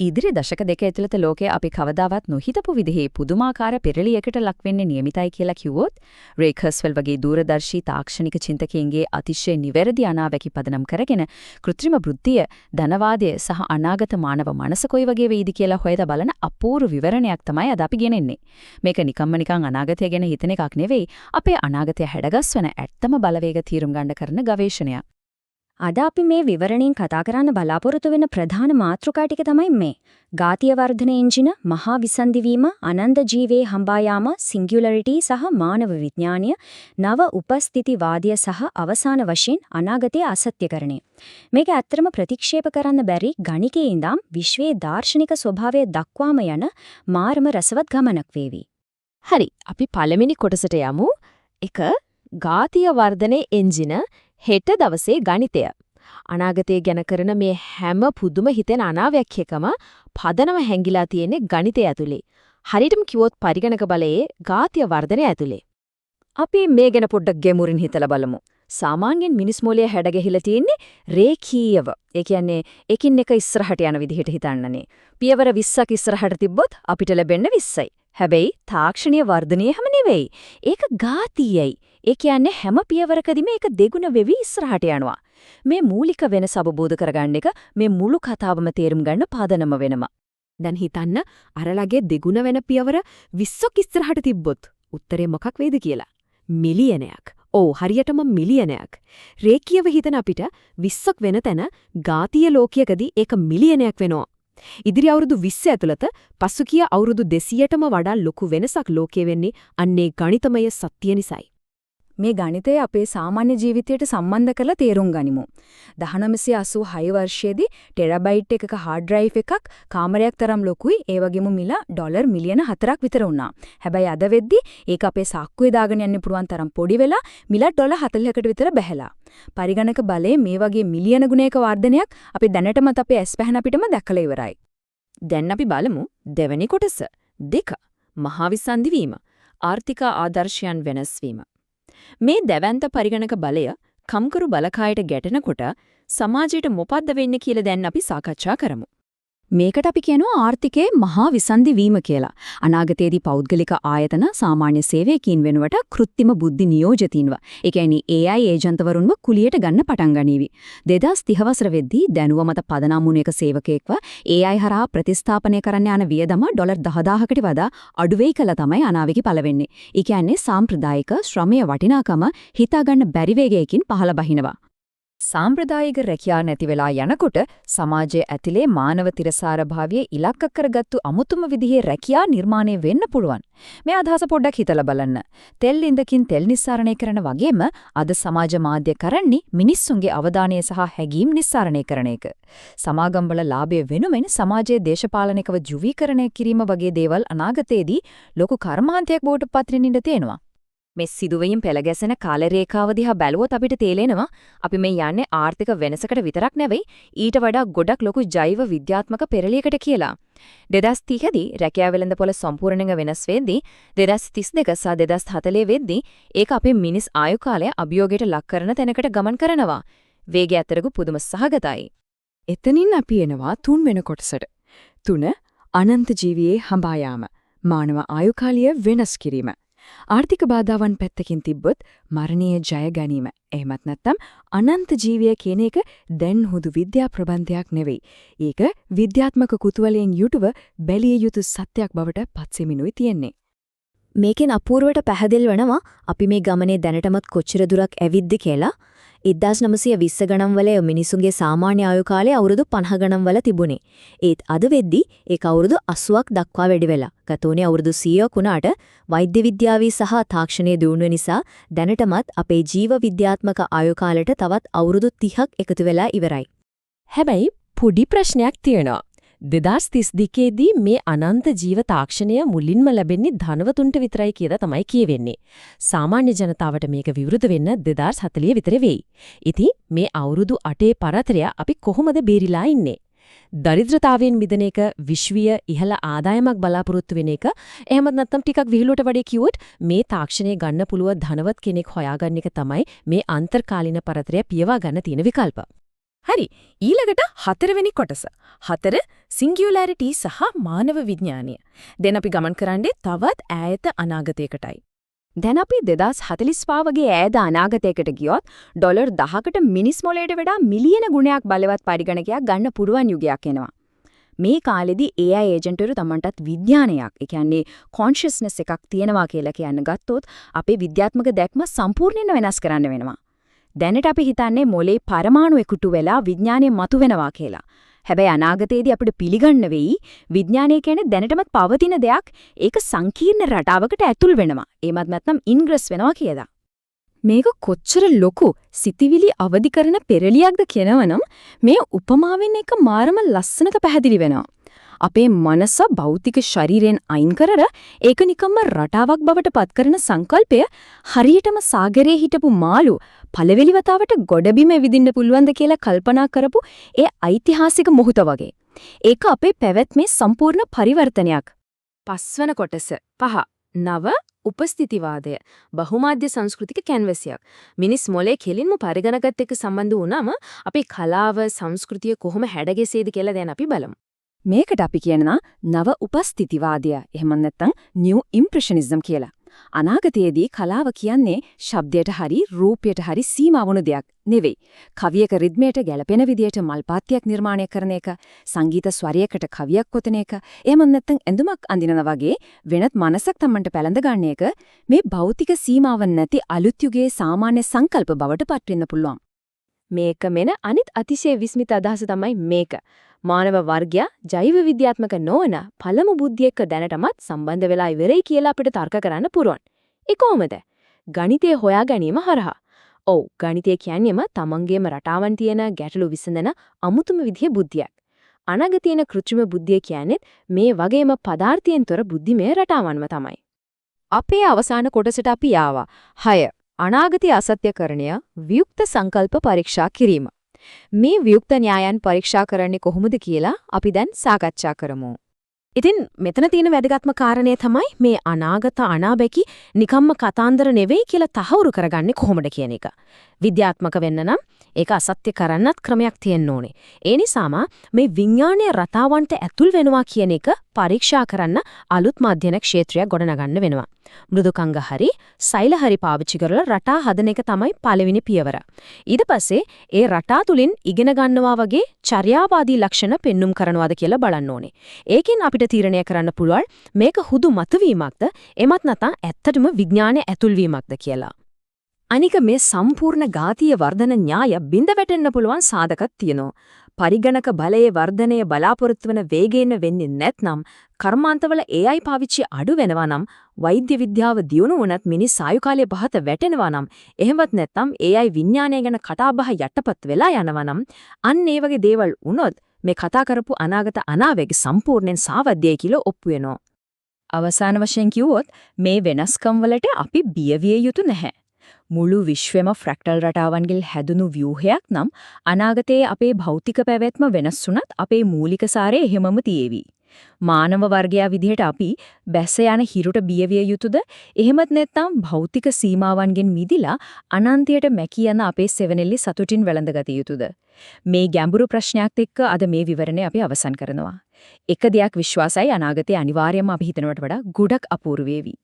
ඉදිරි දශක දෙක ඇතුළත ලෝකයේ අපි කවදාවත් නොහිතපු විදිහේ පුදුමාකාර පෙරළියකට ලක් වෙන්නේ නියමිතයි කියලා කිව්වොත් රේ කර්ස්වෙල් වගේ දූරදර්ශී තාක්ෂණික චින්තකයන්ගේ අතිශය නිවැරදි අනාවැකි පදනම් කරගෙන කෘත්‍රිම බුද්ධිය, ධනවාදය සහ අනාගත මානව මනස කොයි වගේ වෙයිද කියලා හොයලා බලන අපූර්ව විවරණයක් තමයි අද අපි ගෙනෙන්නේ. මේක නිකන් අනාගතය ගැන හිතන එකක් නෙවෙයි, අපේ අනාගතය හැඩගස්වන ඇත්තම බලවේග තීරුම් ගන්න කරන ගවේෂණයක්. අද අපි මේ විවරණයෙන් කතා කරන්න බලාපොරොත්තු වෙන ප්‍රධාන මාතෘකා ටික තමයි මේ. ඝාතීය වර්ධන එන්ජින, මහා විසන්ධි වීම, අනන්ත ජීවේ හඹා යාම, සිංගියුලරිටි සහ මානව විඥානය, නව උපස්ථಿತಿවාදය සහ අවසාන වශයෙන් අනාගතයේ අසත්‍යකරණය. මේක ඇත්තටම ප්‍රතික්ෂේප කරන්න බැරි ගණිකයේ ඉඳන් විශ්වයේ දාර්ශනික ස්වභාවය දක්වාම යන මාර්ම රසවත් ගමනක් වේවි. හරි, අපි පළවෙනි කොටසට යමු. 1. ඝාතීය වර්ධනයේ එන්ජින හෙට දවසේ ගණිතය. අනාගතය ගැන කරන මේ හැම පුදුම හිතෙන අනාවැක්‍යකම පදනම හැංගිලා තියෙන්නේ ගණිතය ඇතුලේ. හරියටම කිව්වොත් පරිගණක බලයේ ඝාතීය වර්ධනය ඇතුලේ. අපි මේ ගැන පොඩ්ඩක් ගැඹුරින් හිතලා බලමු. සාමාන්‍යයෙන් මිනිස් මොළයේ හැඩගැහිලා තියෙන්නේ රේඛීයව. ඒ කියන්නේ එකින් එක ඉස්සරහට යන විදිහට හිතන්නනේ. පියවර 20ක් ඉස්සරහට තිබ්බොත් අපිට ලැබෙන්නේ 20යි. හැබැයි තාක්ෂණීය වර්ධනය හැම නෙවෙයි. ඒක ඝාතීයයි. ඒ කියන්නේ හැම පියවරකදීම ඒක දෙගුණ වෙවි ඉස්සරහට යනවා. මේ මූලික වෙනස අවබෝධ කරගන්න එක මේ මුළු කතාවම තේරුම් ගන්න පාදනම වෙනවා. දැන් හිතන්න අරලගේ දෙගුණ වෙන පියවර 20ක් ඉස්සරහට තිබ්බොත් උත්තරේ මොකක් වේද කියලා. මිලියනයක්. ඔව්, හරියටම මිලියනයක්. රේඛීයව හිතන අපිට 20ක් වෙන තැන ඝාතීය ලෝකයකදී ඒක මිලියනයක් වෙනවා. ඉදිරි අවුරුදු 20 ඇතුළත පසුගිය අවුරුදු 200ටම වඩා ලොකු වෙනසක් ලෝකයේ වෙන්නේ අන්නේ ගණිතමය සත්‍ය නිසායි. මේ ගණිතය අපේ සාමාන්‍ය ජීවිතයට සම්බන්ධ කරලා තේරුම් ගනිමු. 1986 වර්ෂයේදී ටෙරාබයිට් එකක හાર્ඩ් ඩ්‍රයිව් එකක් කාමරයක් තරම් ලොකුයි. ඒ වගේම මිල ඩොලර් මිලියන 4ක් විතර වුණා. හැබැයි අද වෙද්දි ඒක අපේ සාක්කුවේ දාගෙන යන්න පුළුවන් තරම් පොඩි වෙලා මිල ඩොලර් 40කට විතර බැහැලා. පරිගණක බලයේ මේ වගේ මිලියන ගුණයක වර්ධනයක් අපි දැනටමත් අපේ ඇස්පැහන අපිටම දැකලා ඉවරයි. දැන් අපි බලමු දෙවෙනි කොටස. 2. මහා විසන්ධි වීම. ආර්ථික ආදර්ශයන් වෙනස් වීම. මේ දැවැන්ත පරිගණක බලය කම්කරු බලකායට ගැටෙනකොට සමාජයට මොකද්ද වෙන්නේ කියලා දැන් අපි සාකච්ඡා කරමු. මේකට අපි කියනවා ආර්ථිකයේ මහා විසන්ධි වීම කියලා. අනාගතයේදී පෞද්ගලික ආයතන සාමාන්‍ය සේවකයන් වෙනුවට කෘත්‍රිම බුද්ධි නියෝජිතින්ව, ඒ කියන්නේ AI ඒජන්තවරුන්ව කුලියට ගන්න පටන් ගනීවි. 2030 වසර වෙද්දී දැනුව මත පදනම් වුණු එක සේවකයෙක්ව AI හරහා ප්‍රතිස්ථාපනය කරන්න යන වියදම ඩොලර් 10000කට වඩා අඩු වෙයි කියලා තමයි අනාවැකි පළ වෙන්නේ. ඒ කියන්නේ සාම්ප්‍රදායික ශ්‍රමයේ වටිනාකම හිතා ගන්න බැරි වේගයකින් පහළ බහිනවා. සාම්ප්‍රදායික රැකියාව නැති වෙලා යනකොට සමාජයේ ඇතුලේ මානව තිරසාර භාවයේ ඉලක්ක කරගත්තු අමුතුම විදිහේ රැකියාව නිර්මාණය වෙන්න පුළුවන්. මේ අදහස පොඩ්ඩක් හිතලා බලන්න. තෙල් ඉඳකින් තෙල් නිස්සාරණය කරන වගේම අද සමාජ මාධ්‍ය කරන්නේ මිනිස්සුන්ගේ අවධානය සහ හැඟීම් නිස්සාරණය කරන එක. සමාගම්වල ලාභය වෙනුවෙන් සමාජයේ දේශපාලනිකව ජුවීකරණය කිරීම වගේ දේවල් අනාගතයේදී ලොකු කර්මාන්තයක් බවට පත් වෙන්න ඉඩ තියෙනවා. මේ සිදුවීම් පෙළ ගැසෙන කාල රේඛාව දිහා බැලුවොත් අපිට තේලෙනවා අපි මේ යන්නේ ආර්ථික වෙනසකට විතරක් නෙවෙයි ඊට වඩා ගොඩක් ලොකු ජෛව විද්‍යාත්මක පෙරළියකට කියලා. 2030 දී රැකියාව වෙළඳපොළ සම්පූර්ණයෙන් වෙනස් වෙද්දී 2032 සහ 2040 වෙද්දී ඒක අපේ මිනිස් ආයු කාලය අභියෝගයට ලක් කරන තැනකට ගමන් කරනවා. වේගය අතරක පුදුම සහගතයි. එතනින් අපි එනවා 3 වෙනි කොටසට. 3. අනන්ත ජීවියේ හඹා යාම. මානව ආයු කාලය වෙනස් කිරීම. ආර්ථික බාධාවන් පැත්තකින් තිබ්බොත් මරණීය ජය ගැනීම. එහෙමත් නැත්නම් අනන්ත ජීවිය කියන එක දැන් හුදු විද්‍යා ප්‍රබන්ධයක් නෙවෙයි. ඒක විද්‍යාත්මක කුතුහලයෙන් යුතුව බැලිය යුතු සත්‍යයක් බවට පත්සෙමිනුයි තියෙන්නේ. මේකෙන් අපූර්වට පැහැදිලි වෙනවා අපි මේ ගමනේ දැනටමත් කොච්චර දුරක් ඇවිද්ද කියලා. 1920 ගණන් වල මිනිසුන්ගේ සාමාන්‍ය ආයු කාලය අවුරුදු 50 ගණන් වල තිබුණේ. ඒත් අද වෙද්දී ඒක අවුරුදු 80ක් දක්වා වැඩි වෙලා. ගතෝනේ අවුරුදු 100ක් වුණාට වෛද්‍ය විද්‍යාවේ සහ තාක්ෂණයේ දියුණුව නිසා දැනටමත් අපේ ජීව විද්‍යාත්මක ආයු කාලයට තවත් අවුරුදු 30ක් එකතු වෙලා ඉවරයි. හැබැයි පොඩි ප්‍රශ්නයක් තියෙනවා. 2032 දී මේ අනන්ත ජීව තාක්ෂණය මුලින්ම ලැබෙන්නේ ධනවතුන්ට විතරයි කියලා තමයි කියවෙන්නේ. සාමාන්‍ය ජනතාවට මේක විවෘත වෙන්න 2040 විතර වෙයි. ඉතින් මේ අවුරුදු 8 පරතරය අපි කොහොමද බේරිලා ඉන්නේ? දරිද්‍රතාවයෙන් මිදෙන එක, විශ්වීය ඉහළ ආදායමක් බලාපොරොත්තු වෙන එක, එහෙමත් නැත්නම් ටිකක් විහිළුවට වඩා කිව්වොත් මේ තාක්ෂණය ගන්න පුළුවන් ධනවත් කෙනෙක් හොයාගන්න එක තමයි මේ අන්තර්කාලීන පරතරය පියවා ගන්න තියෙන විකල්ප. හරි. ඊළඟට 4 වෙනි කොටස. 4 සිංගියුලාරිටි සහ මානව විඥානය. දැන් අපි ගමන් කරන්නේ තවත් ඈත අනාගතයකටයි. දැන් අපි 2045 වගේ ඈත අනාගතයකට ගියොත් ඩොලර් 10කට මිනිස් මොලේට වඩා මිලියන ගුණයක් බලවත් පරිගණකයක් ගන්න පුළුවන් යුගයක් එනවා. මේ කාලෙදී AI ඒජන්ට්වරු තමන්ටත් විඥානයක්, ඒ කියන්නේ කොන්ෂස්නස් එකක් තියෙනවා කියලා කියන්න ගත්තොත් අපේ විද්‍යාත්මක දැක්ම සම්පූර්ණයෙන් වෙනස් කරන්න වෙනවා. දැනට අපි හිතන්නේ මොලේ පරමාණු එකතු වෙලා විඥානය මතුවෙනවා කියලා. හැබැයි අනාගතයේදී අපිට පිළිගන්න වෙයි විඥානය කියන්නේ දැනටමත් පවතින දෙයක්, ඒක සංකීර්ණ රටාවකට ඇතුල් වෙනවා. එහෙමත් නැත්නම් ඉන්ග්‍රස් වෙනවා කියලා. මේක කොච්චර ලොකු සිතිවිලි අවදි කරන පෙරලියක්ද කියනවනම් මේ උපමාවෙන් එක මාරම ලස්සනට පැහැදිලි වෙනවා. අපේ මනස භෞතික ශරීරයෙන් අයින් කරර ඒක නිකම්ම රටාවක් බවට පත් කරන සංකල්පය හරියටම සාගරයේ හිටපු මාළු පළවෙනි වතාවට ගොඩබිම විදින්න පුළුවන්ද කියලා කල්පනා කරපු ඒ ඓතිහාසික මොහොත වගේ. ඒක අපේ පැවැත්මේ සම්පූර්ණ පරිවර්තනයක්. පස්වන කොටස 5 නව උපස්ථිතිවාදය බහුමාධ්‍ය සංස්කෘතික කැන්වසියක්. මිනිස් මොලේ කෙලින්ම පරිගණකත් එක්ක සම්බන්ධ වුණාම අපේ කලාව සංස්කෘතිය කොහොම හැඩගැසේද කියලා දැන් අපි බලමු. මේකට අපි කියනවා නව උපස්ථිතිවාදය. එහෙම නැත්නම් නිව් ඉම්ප්‍රෙෂනිසම් කියලා. අනාගතයේදී කලාව කියන්නේ ශබ්දයට හරි රූපයට හරි සීමා වුණු දෙයක් නෙවෙයි. කවියක රිද්මයට ගැළපෙන විදියට මල්පාත්තියක් නිර්මාණය කරන එක, සංගීත ස්වරයකට කවියක් කොතන එක, එහෙම නැත්නම් ඇඳුමක් අඳිනවා වගේ වෙනත් මනසක් තමන්ට පැලඳ ගන්න එක මේ භෞතික සීමාවන් නැති අලුත් යුගයේ සාමාන්‍ය සංකල්ප බවට පත් වෙන්න පුළුවන්. මේක මෙන අනිත් අතිශය විස්මිත අදහස තමයි මේක. මානව වර්ගය ජෛව විද්‍යාත්මක නොවන පළමු බුද්ධිය එක්ක දැනටමත් සම්බන්ධ වෙලා ඉවරයි කියලා අපිට තර්ක කරන්න පුරුවන්. ඒ කොහොමද? ගණිතය හොයා ගැනීම හරහා. ඔව්, ගණිතය කියන්නේම තමන්ගේම රටාවන් තියෙන ගැටලු විසඳන අමුතුම විදිහේ බුද්ධියක්. අනාගතයේන කෘත්‍රිම බුද්ධිය කියන්නේ මේ වගේම පදාර්ථයෙන් තොර බුද්ධිමය රටාවන්ම තමයි. අපේ අවසාන කොටසට අපි ආවා. 6. අනාගතය අසත්‍යකරණය වියුක්ත සංකල්ප පරීක්ෂා කිරීම. මේ වියුක්ත න්‍යායන් පරීක්ෂා කරන්නේ කොහොමද කියලා අපි දැන් සාකච්ඡා කරමු. ඉතින් මෙතන තියෙන වැදගත්ම කාරණය තමයි මේ අනාගත අනාබැකි නිකම්ම කතාන්දර නෙවෙයි කියලා තහවුරු කරගන්නේ කොහොමද කියන එක. විද්‍යාත්මක වෙන්න නම් ඒක අසත්‍ය කරන්නත් ක්‍රමයක් තියෙන්න ඕනේ. ඒ නිසාම මේ විඥානීය රටාවන්ට ඇතුල් වෙනවා කියන එක පරීක්ෂා කරන්න අලුත් මාධ්‍යන ක්ෂේත්‍රයක් ගොඩනගන්න වෙනවා. මෘදුකංග හරි සෛල හරි පාවිච්චි කරලා රටා හදන එක තමයි පළවෙනි පියවර. ඊට පස්සේ ඒ රටා තුලින් ඉගෙන ගන්නවා වගේ චර්යාවාදී ලක්ෂණ පෙන්눔 කරනවාද කියලා බලන්න ඕනේ. ඒකෙන් අපිට තීරණය කරන්න පුළුවන් මේක හුදු මතවීමක්ද එමත් නැත්නම් ඇත්තටම විඥානයේ ඇතුල්වීමක්ද කියලා. අනික මේ සම්පූර්ණ ඝාතීය වර්ධන න්‍යාය බිඳ වැටෙන්න පුළුවන් සාධකක් තියෙනවා. පරිගණක බලයේ වර්ධනය බලාපොරොත්තු වන වේගයෙන් වෙන්නේ නැත්නම් කර්මාන්තවල AI පාවිච්චි අඩු වෙනවා නම් වෛද්‍ය විද්‍යාව දියුණු වුණත් මිනිස් ආයු කාලය පහත වැටෙනවා නම් එහෙමත් නැත්නම් AI විඥානය ගැන කතාබහ යටපත් වෙලා යනවා නම් අන්න ඒ වගේ දේවල් වුණොත් මේ කතා කරපු අනාගත අනාවැග සම්පූර්ණයෙන් සාවද්‍යයි කියලා ඔප්පු වෙනවා. අවසාන වශයෙන් කිව්වොත් මේ වෙනස්කම් වලට අපි බිය විය යුතු නැහැ. මුළු විශ්වෙම ෆ්‍රැක්ටල් රටාවන්ගෙන් හැදුණු ව්‍යුහයක් නම් අනාගතයේ අපේ භෞතික පැවැත්ම වෙනස් වුණත් අපේ මූලික සාරය එහෙමම තියේවි. මානව වර්ගයා විදිහට අපි බැස යන හිරුට බිය විය යුතුද? එහෙමත් නැත්නම් භෞතික සීමාවන්ගෙන් මිදිලා අනන්තයට මැකී යන අපේ සෙවණෙල්ලි සතුටින් වැළඳගත යුතුද? මේ ගැඹුරු ප්‍රශ්නයක් එක්ක අද මේ විවරණය අපි අවසන් කරනවා. එක දෙයක් විශ්වාසයි අනාගතයේ අනිවාර්යයෙන්ම අපි හිතනවට වඩා ගොඩක් අපූර්ව වේවි.